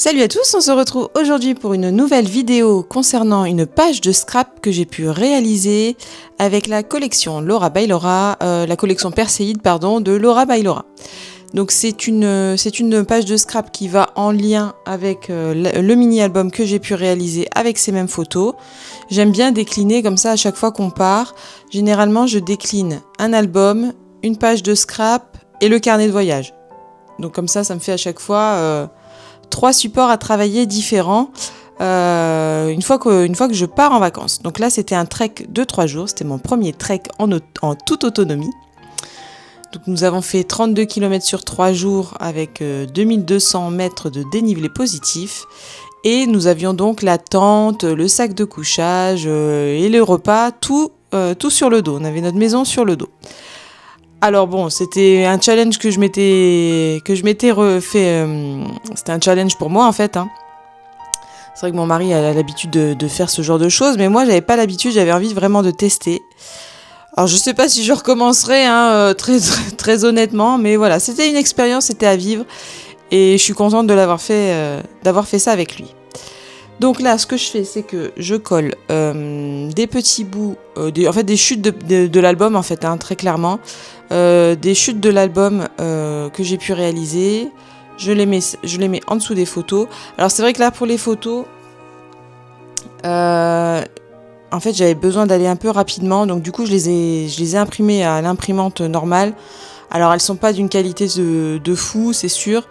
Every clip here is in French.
Salut à tous, on se retrouve aujourd'hui pour une nouvelle vidéo concernant une page de scrap que j'ai pu réaliser avec la collection Laura by Laura, la collection Perséide de Laura by Laura. Donc c'est une page de scrap qui va en lien avec le mini-album que j'ai pu réaliser avec ces mêmes photos. J'aime bien décliner comme ça à chaque fois qu'on part. Généralement je décline un album, une page de scrap et le carnet de voyage. Donc comme ça me fait à chaque fois 3 supports à travailler différents une fois que je pars en vacances. Donc là, c'était un trek de 3 jours. C'était mon premier trek en toute autonomie. Donc nous avons fait 32 km sur 3 jours avec 2200 mètres de dénivelé positif. Et nous avions donc la tente, le sac de couchage et le repas, tout sur le dos. On avait notre maison sur le dos. Alors bon, c'était un challenge que je m'étais refait. C'était un challenge pour moi en fait. C'est vrai que mon mari a l'habitude de faire ce genre de choses, mais moi j'avais pas l'habitude, j'avais envie vraiment de tester. Alors je sais pas si je recommencerai, très honnêtement, mais voilà, c'était une expérience, c'était à vivre, et je suis contente de l'avoir fait, d'avoir fait ça avec lui. Donc là, ce que je fais, c'est que je colle des petits bouts, des chutes de l'album, en fait, très clairement. Des chutes de l'album que j'ai pu réaliser. Je les mets en dessous des photos. Alors c'est vrai que là, pour les photos, en fait, j'avais besoin d'aller un peu rapidement. Donc du coup, je les ai imprimées à l'imprimante normale. Alors elles sont pas d'une qualité de fou, c'est sûr.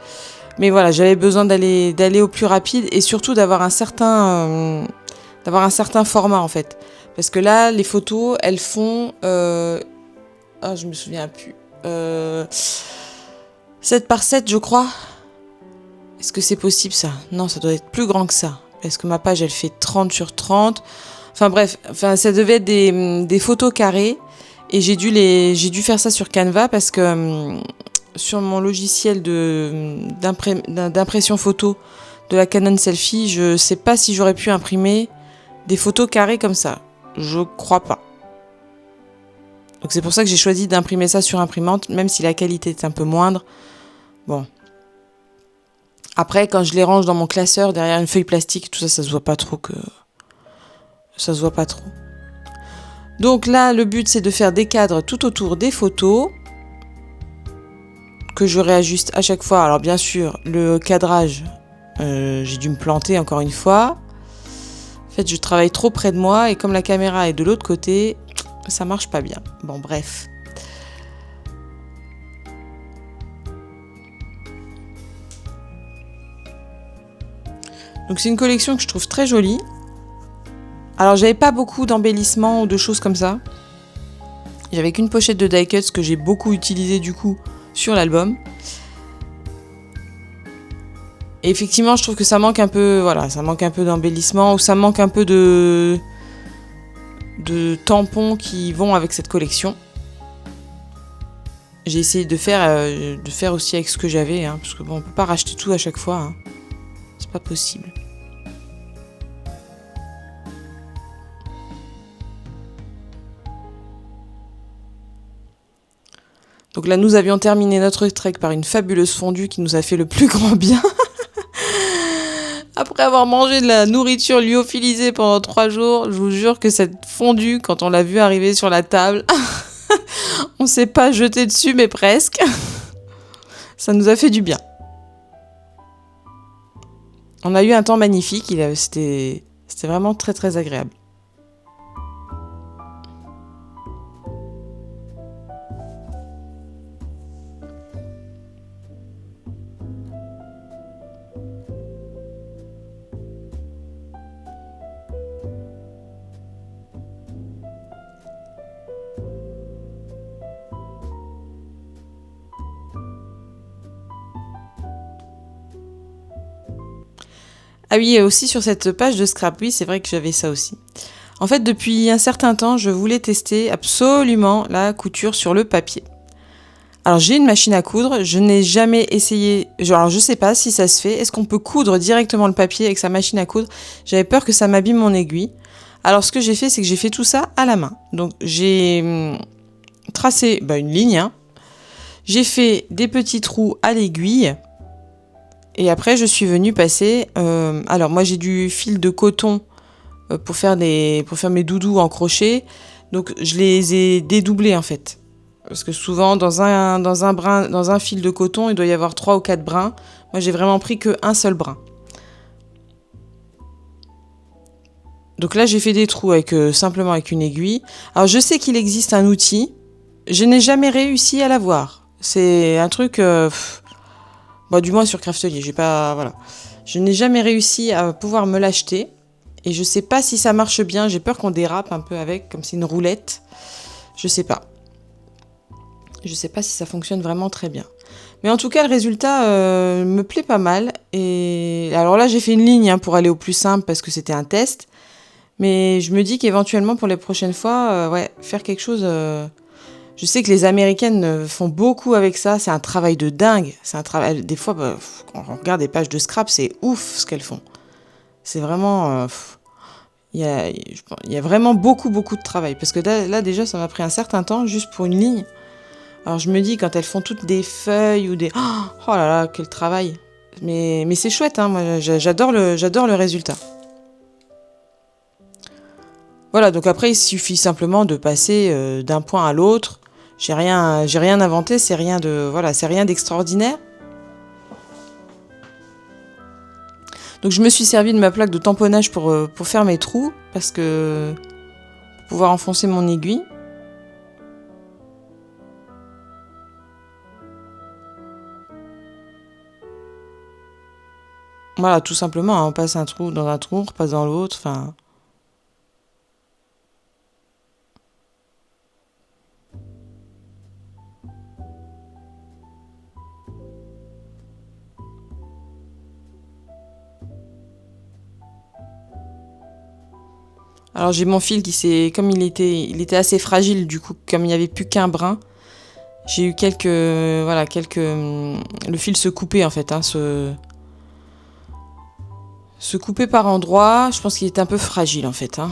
Mais voilà, j'avais besoin d'aller au plus rapide et surtout d'avoir un certain format en fait. Parce que là, les photos, elles font... je me souviens plus. 7 par 7, je crois. Est-ce que c'est possible ça ? Non, ça doit être plus grand que ça. Parce que ma page, elle fait 30 sur 30. Enfin bref, ça devait être des photos carrées. Et j'ai dû faire ça sur Canva parce que... sur mon logiciel d'impression photo de la Canon Selfie, je sais pas si j'aurais pu imprimer des photos carrées comme ça. Je crois pas. Donc c'est pour ça que j'ai choisi d'imprimer ça sur imprimante, même si la qualité est un peu moindre. Bon. Après, quand je les range dans mon classeur, derrière une feuille plastique, tout ça, ça se voit pas trop. Donc là, le but, c'est de faire des cadres tout autour des photos, que je réajuste à chaque fois. Alors bien sûr, le cadrage, j'ai dû me planter encore une fois. En fait, je travaille trop près de moi et comme la caméra est de l'autre côté, ça marche pas bien. Bon, bref. Donc c'est une collection que je trouve très jolie. Alors j'avais pas beaucoup d'embellissements ou de choses comme ça. J'avais qu'une pochette de die cuts que j'ai beaucoup utilisée du coup sur l'album. Et effectivement, je trouve que ça manque un peu, d'embellissement ou ça manque un peu de tampons qui vont avec cette collection. J'ai essayé de faire aussi avec ce que j'avais, parce que bon, on peut pas racheter tout à chaque fois, c'est pas possible. Donc là, nous avions terminé notre trek par une fabuleuse fondue qui nous a fait le plus grand bien. Après avoir mangé de la nourriture lyophilisée pendant 3 jours, je vous jure que cette fondue, quand on l'a vue arriver sur la table, on s'est pas jeté dessus, mais presque. Ça nous a fait du bien. On a eu un temps magnifique, c'était vraiment très très agréable. Ah oui, aussi sur cette page de scrap, oui, c'est vrai que j'avais ça aussi. En fait, depuis un certain temps, je voulais tester absolument la couture sur le papier. Alors, j'ai une machine à coudre, je n'ai jamais essayé... Alors, je sais pas si ça se fait. Est-ce qu'on peut coudre directement le papier avec sa machine à coudre ? J'avais peur que ça m'abîme mon aiguille. Alors, ce que j'ai fait, c'est que j'ai fait tout ça à la main. Donc, j'ai tracé une ligne. J'ai fait des petits trous à l'aiguille. Et après, je suis venue passer... alors, moi, j'ai du fil de coton pour faire mes doudous en crochet. Donc, je les ai dédoublés, en fait. Parce que souvent, dans un fil de coton, il doit y avoir 3 ou 4 brins. Moi, j'ai vraiment pris qu'un seul brin. Donc là, j'ai fait des trous simplement avec une aiguille. Alors, je sais qu'il existe un outil. Je n'ai jamais réussi à l'avoir. C'est un truc... du moins sur Craftelier. Voilà. Je n'ai jamais réussi à pouvoir me l'acheter. Et je sais pas si ça marche bien. J'ai peur qu'on dérape un peu avec, comme c'est une roulette. Je sais pas. Je sais pas si ça fonctionne vraiment très bien. Mais en tout cas, le résultat me plaît pas mal. Et alors là, j'ai fait une ligne pour aller au plus simple parce que c'était un test. Mais je me dis qu'éventuellement, pour les prochaines fois, faire quelque chose... Je sais que les Américaines font beaucoup avec ça. C'est un travail de dingue. C'est un travail... Des fois, quand on regarde des pages de scrap, c'est ouf ce qu'elles font. C'est vraiment... Il y a vraiment beaucoup, beaucoup de travail. Parce que là, déjà, ça m'a pris un certain temps juste pour une ligne. Alors je me dis, quand elles font toutes des feuilles ou des... Oh là là, quel travail. Mais c'est chouette, hein. Moi, j'adore le résultat. Voilà, donc après, il suffit simplement de passer d'un point à l'autre. J'ai rien inventé, c'est rien d'extraordinaire. Donc je me suis servi de ma plaque de tamponnage pour faire mes trous, pour pouvoir enfoncer mon aiguille. Voilà, tout simplement, hein, on passe un trou dans un trou, on repasse dans l'autre, enfin... Alors j'ai mon fil comme il était assez fragile, du coup, comme il n'y avait plus qu'un brin, j'ai eu le fil se coupait en fait, hein, se couper par endroits. Je pense qu'il était un peu fragile en fait, hein.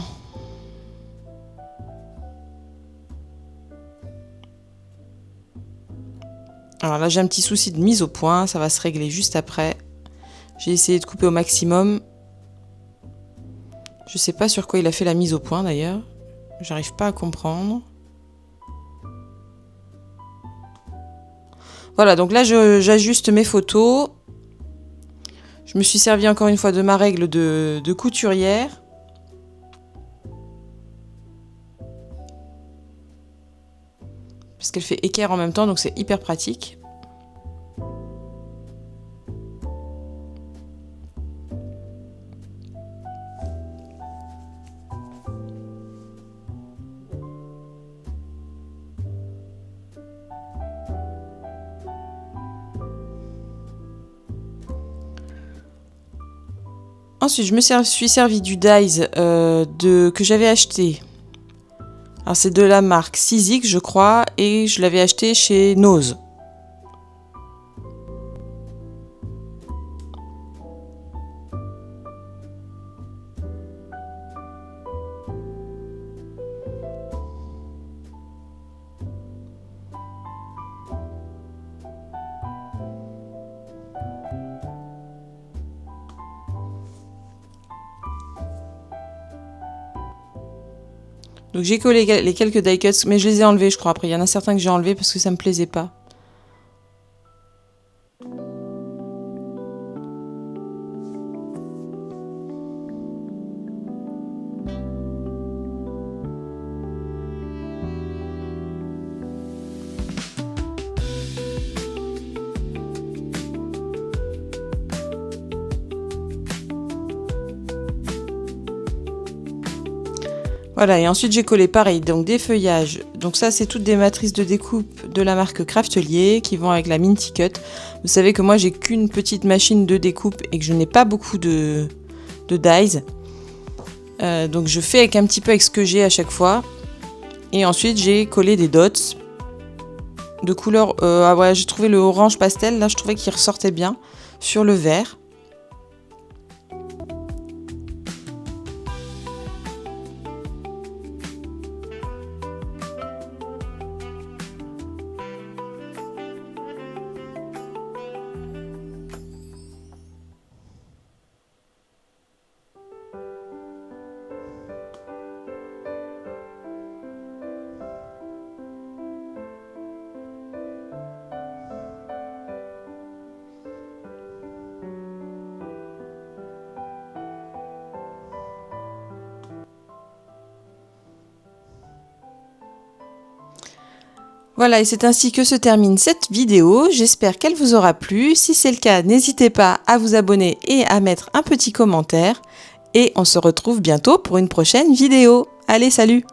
Alors là j'ai un petit souci de mise au point, ça va se régler juste après. J'ai essayé de couper au maximum. Je sais pas sur quoi il a fait la mise au point d'ailleurs. J'arrive pas à comprendre. Voilà, donc là j'ajuste mes photos. Je me suis servi encore une fois de ma règle de couturière. Parce qu'elle fait équerre en même temps, donc c'est hyper pratique. Ensuite, je me suis servi du dies que j'avais acheté. Alors, c'est de la marque Sizzix, je crois, et je l'avais acheté chez Nose. Donc j'ai collé les quelques die cuts, mais je les ai enlevés, je crois. Après, il y en a certains que j'ai enlevés parce que ça me plaisait pas. Voilà, et ensuite j'ai collé pareil, donc des feuillages. Donc ça, c'est toutes des matrices de découpe de la marque Craftelier qui vont avec la Minty Cut. Vous savez que moi, j'ai qu'une petite machine de découpe et que je n'ai pas beaucoup de dies. Donc je fais avec un petit peu avec ce que j'ai à chaque fois. Et ensuite, j'ai collé des dots de couleur... j'ai trouvé le orange pastel, là, je trouvais qu'il ressortait bien sur le vert. Voilà, et c'est ainsi que se termine cette vidéo. J'espère qu'elle vous aura plu. Si c'est le cas, n'hésitez pas à vous abonner et à mettre un petit commentaire. Et on se retrouve bientôt pour une prochaine vidéo. Allez, salut!